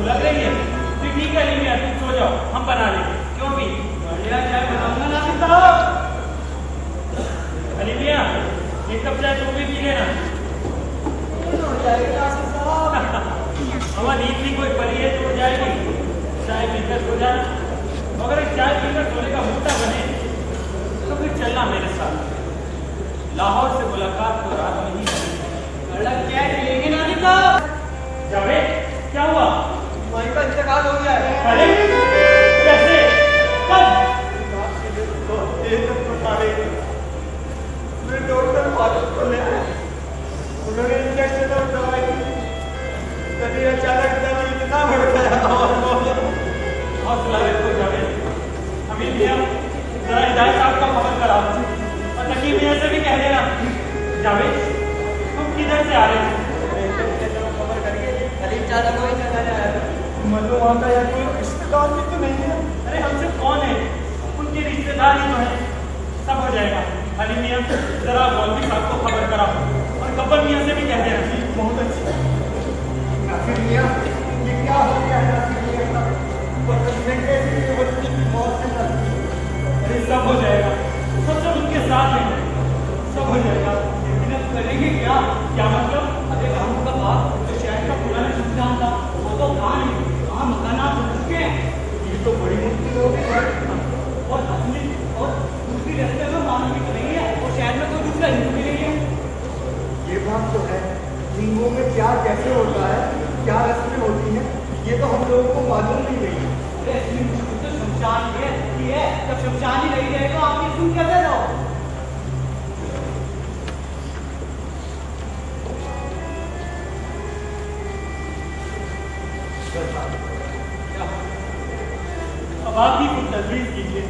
लग रही है? फिर ठीक है अली मियां, तुम सो जाओ, हम बना लेंगे। क्यों भी बढ़िया चाय बनाऊंगा नासिर साहब। अली मियां, एक कप चाय तुम भी पी लेना। हो जाएगी नासिर साहब। हमारा नींद भी कोई परी है तो हो जाएगी। चाय पीकर सो जाना। अगर एक चाय पीकर सोने का मुद्दा बने तो फिर चलना मेरे साथ। लाहौर से मुलाकात तो रात में ही होगी। अलग क्या लेंगे नासिर साहब? जावेद, क्या हुआ? वहीं का इंतकाल हो गया है। अरे कैसे? कब? मेरे डॉक्टर फारूक को ले आए, उन्होंने इंजेक्शन और दवाई दी, तभी अचानक दर्द इतना बढ़ गया। हौसला रखो जावेद। अमीर मियां, जरा हिदायत साहब का खबर कराओ और नकीब मियां से भी कह देना। जावेद, तुम किधर से आ रहे हो? खबर करिए, करीब चाचा को ही चला जाए। मनु वहाँ का या कोई रिश्तेदार भी तो नहीं है। अरे हमसे कौन है? उनके रिश्तेदार ही तो है। सब हो जाएगा। अली मियां, जरा मौलवी साहब को खबर कराओ और गब्बर मियां से भी कह देना। बहुत अच्छी। नासिर मियां, ये क्या हो गया है नासिर मियां का? बदलने के लिए बच्ची की मौत से डरती है। अरे सब हो जाएगा, सब उनके साथ हैं, सब हो जाएगा। लेकिन अब करेंगे क्या? क्या मतलब? अरे हम का बाप जो शहर का पुराना सुल्तान था, वो तो कहाँ नहीं, कहाँ मकानात हो चुके हैं। ये तो बड़ी मुश्किल हो गई है। और असली और दूसरी रास्ते में मानवी तो नहीं है और शहर में कोई दूसरा हिंदू भी नहीं है। ये बात तो है, हिंदुओं में क्या कैसे होता है, क्या रस्में होती हैं, ये तो हम लोगों को मालूम नहीं है। अरे असली मुश्किल तो शमशान की है। जब शमशान ही नहीं रहे तो आप ये सुन कैसे रहो? अब आप ही कुछ तजवीज़ कीजिए।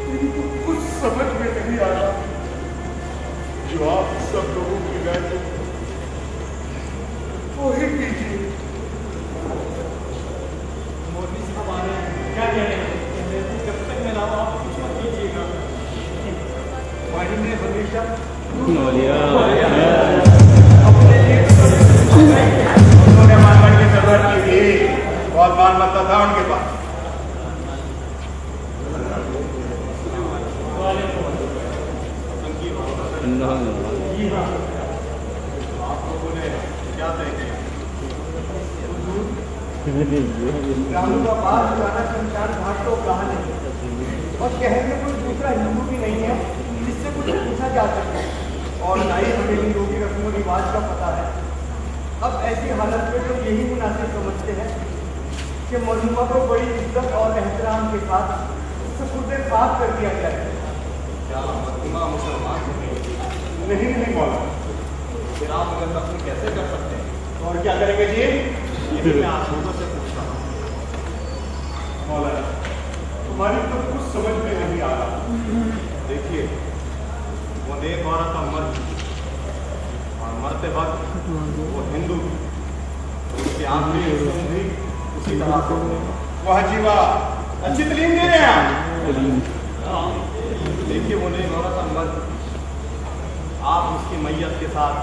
मेरी तो कुछ समझ में नहीं आ रहा। जो आप सब लोगों की राय वो ही कीजिए। मोदी साहब आ रहे हैं। क्या कह रहे हैं? कहते थे जब तक मैं लाऊं आप कुछ मत कीजिएगा। माही ने हमेशा उन्होंने मानवन की जरूरत की थी, बहुत माल मत्ता था उनके पास। जी हाँ। आप लोगों ने क्या तय किया? रामू का पास पुराना शमशान घाट तो कहा नहीं और शहर में कोई दूसरा हिंदू भी नहीं है जिससे कुछ पूछा जा सके और ना ही हमें हिंदुओं की रस्म रिवाज का पता है। अब ऐसी हालत में तो यही मुनासिब समझते हैं कि मजलूमा को बड़ी इज्जत और एहतराम के साथ सुपुर्द खाक कर दिया जाए। क्या मजलूमा मुसलमान नहीं नहीं मौला, फिर आप अगर दफन कैसे कर सकते हैं? और क्या करेंगे जी? यही मैं आप लोगों से पूछ रहा हूँ। मौला, तुम्हारी तो कुछ समझ में नहीं आ रहा। देखिए, वो नेक औरत अब मर चुकी और मरते वक्त वो हिंदू थी, उसकी आखिरी रस्म भी उसी तरह से होगी। वाह जी वाह, अच्छी तालीम दे रहे हैं आप। देखिए, वो नेक औरत अब मर चुकी, आप उसकी मैयत के साथ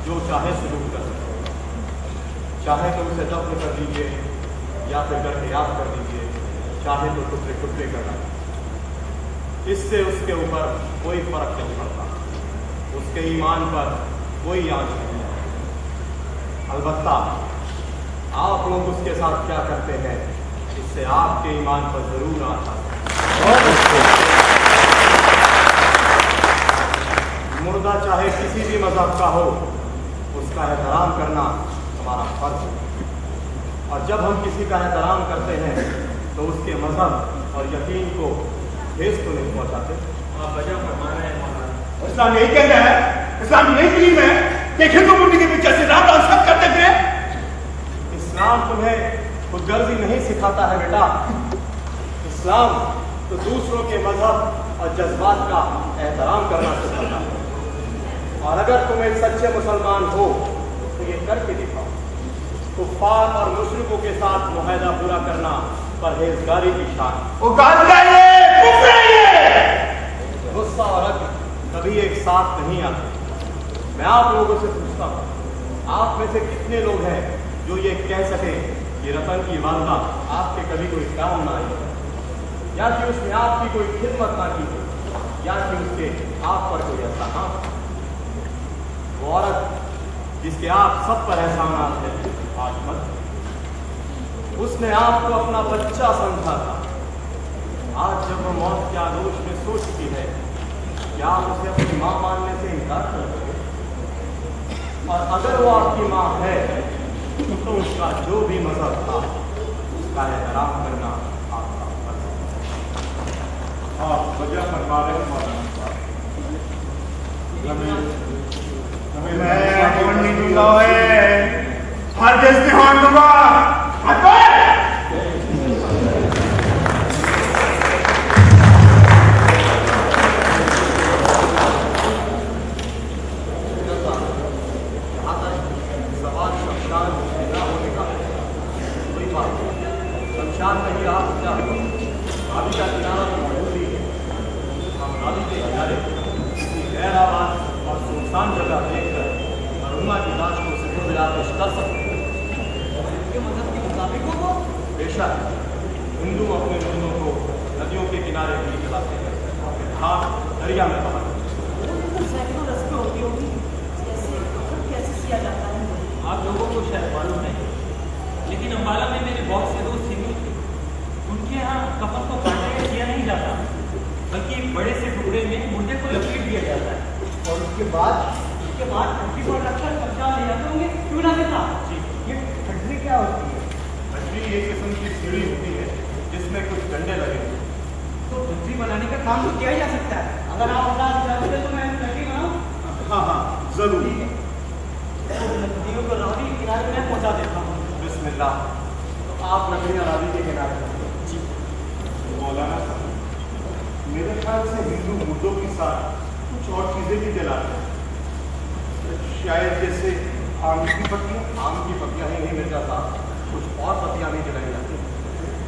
जो चाहे सलूक कर सकते हैं। चाहे तो उसे दफन कर दीजिए या फिर करके याद कर दीजिए, चाहे तो टुकड़े टुकड़े कर डालिए। इससे उसके ऊपर कोई फर्क नहीं पड़ता, उसके ईमान पर कोई आंच नहीं है। अलबत्ता आप लोग उसके साथ क्या करते हैं, इससे आपके ईमान पर जरूर आंच आता है। मुर्दा चाहे किसी भी मजहब का हो, उसका एहतराम करना हमारा फर्ज है। और जब हम किसी का एहतराम करते हैं तो उसके मजहब और यकीन को ठेस तो नहीं पहुंचाते। आप वजह फरमा रहे हैं मौलाना। इस्लाम यही कहता है, इस्लाम यही तालीम है कि हिंदू मुर्दी के पीछे से रात और सब करते थे। इस्लाम तुम्हें खुदगर्जी नहीं सिखाता है बेटा। इस्लाम तो दूसरों के मजहब और जज्बात का एहतराम करना सिखाता है। और अगर तुम एक सच्चे मुसलमान हो तो ये करके दिखाओ। कुफ्फार और मुशरिकों के साथ मुआहदा पूरा करना परहेजगारी की शान। वो गाल का ये कुफ्र है ये। गुस्सा और अक्ल कभी एक साथ नहीं आते। मैं आप लोगों से पूछता हूँ, आप में से कितने लोग हैं जो ये कह सके कि रतन की वालदा आपके कभी कोई काम ना आई, या कि उसने आपकी कोई खिदमत ना की, या कि उसके आप पर कोई एहसान, वो औरत जिसके आप सब पर एहसानात है आज मत, उसने आपको अपना बच्चा समझा था। आज जब वो मौत के आगोश में सो चुकी है, क्या आप उसे अपनी माँ मानने से इनकार कर दोगे? और अगर वो आपकी माँ है तो उसका जो भी मजहब था उसका एहतराम करना आपका फर्ज है। आप वजह फरमा रहे हैं मौलाना साहब। मैं कौन नहीं दूंगा, हर जैसे हाँ दूंगा। शमशान नहीं रहा क्या? रावी का किनारा तो मौजूद ही है। हम रावी के किनारे गैर आबाद और सुनसान जगह देखकर मरहुमा की लाश को सिर मिला पेश कर सकते हैं। उनके मजहब के मुताबिक हो वो? बेशक हिंदू अपने मुर्दों को नदियों के किनारे भी जलाते हैं, हाँ दरिया में बहा सैकड़ों रस्में होती होगी, कैसे किया जाता है? आप लोगों को शायद मालूम नहीं, लेकिन अम्बाला में मेरे बहुत से दोस्त हिंदू थे। उनके यहाँ कफन को काटा या किया नहीं जाता, बल्कि एक बड़े से टुकड़े में मुर्दे को लपेट दिया जाता है और उसके बाद ठंडी पर रखकर कब्जा ले जाते होंगे, क्यों ना देता? जी। ये ठंडी क्या होती है? मछली एक किस्म की सीढ़ी होती है जिसमें कुछ डंडे लगे होते हैं। तो ठंडी बनाने का काम तो किया ही जा सकता है। अगर आप अपना चाहते हैं तो मैं ठंडी बनाऊं? हाँ हाँ जरूर। ठीक है, तो नदियों को रावी के किनारे में पहुंचा देता हूँ। बिस्मिल्लाह। तो आप नदियाँ रावी के किनारे रखो। जी। मौलाना साहब, मेरे ख्याल से हिंदू मुर्दों के साथ कुछ और चीजें भी जलाते हैं, शायद जैसे आम की पत्तियां। आम की पत्तियाँ ही नहीं मिर्जा साहब, कुछ और पत्तियाँ नहीं जलाई जाती।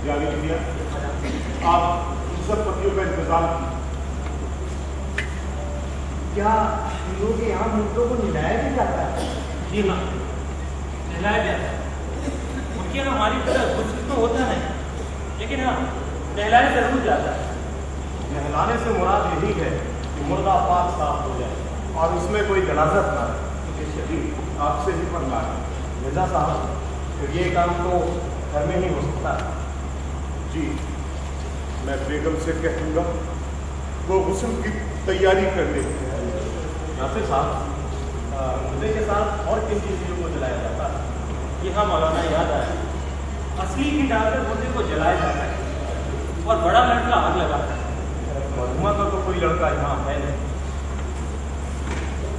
जाने दिया आप उन सब पत्तियों का इंतजाम कीजिए। क्या हिंदुओं के यहाँ मुर्दों को नहलाया भी जाता है? जी हाँ, नहलाया जाता है। उनके यहाँ हमारी तरह गुस्ल तो होता नहीं, लेकिन हाँ नहलाया जरूर जाता है। नहलाने से मुराद यही है कि मुर्दा पाक साफ हो जाए और उसमें कोई गलाजत ना रहे। जी आपसे ही फरमा है। मिर्जा साहब, फिर ये काम तो घर में ही हो सकता है। जी मैं बेगम से कह दूंगा वो गुस्ल की तैयारी कर ले। नासिर साहब, मुर्दे के साथ और किन किन चीज़ों को जलाया जाता है? ये हाँ मौलाना याद आया, असली की डालकर मुर्दे को जलाया जाता है और बड़ा लड़का आग लगाता है। मरहुमा का तो कोई लड़का यहाँ है नहीं।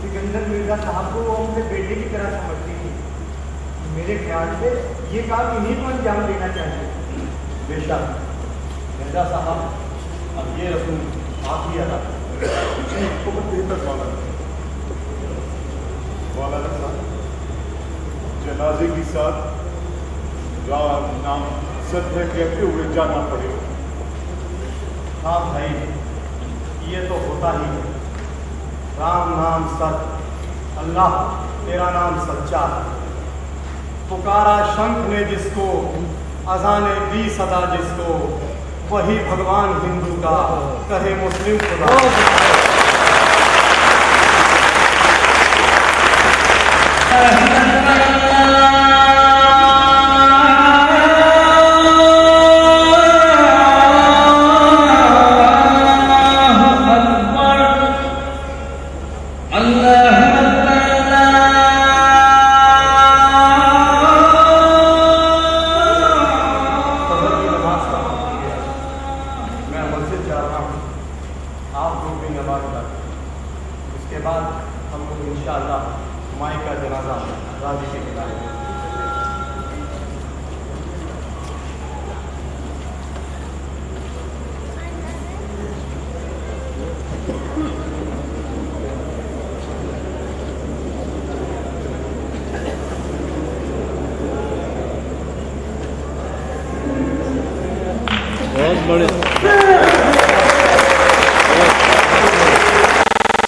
सिकंदर मिर्जा साहब को वो अपने बेटे की तरह समझती थी। मेरे ख्याल से ये काम इन्हीं को अंजाम देना चाहिए। बेशक मिर्जा साहब, अब ये रसूल आप ही अदा करें। जी बहुत बेहतर मौलाना साहब, जनाजे के साथ राम नाम सत्य कहते हुए जाना पड़ेगा। हाँ भाई, ये तो होता ही है। राम नाम सत्य, अल्लाह तेरा नाम सच्चा है। पुकारा शंख ने जिसको, अजाने दी सदा जिसको, वही भगवान हिंदू का, कहे मुस्लिम खुदा। आप लोग भी नमाज पढ़ें। उसके बाद हम लोग इंशाअल्लाह माई का जनाजा रावी के किनारे में। बहुत बड़े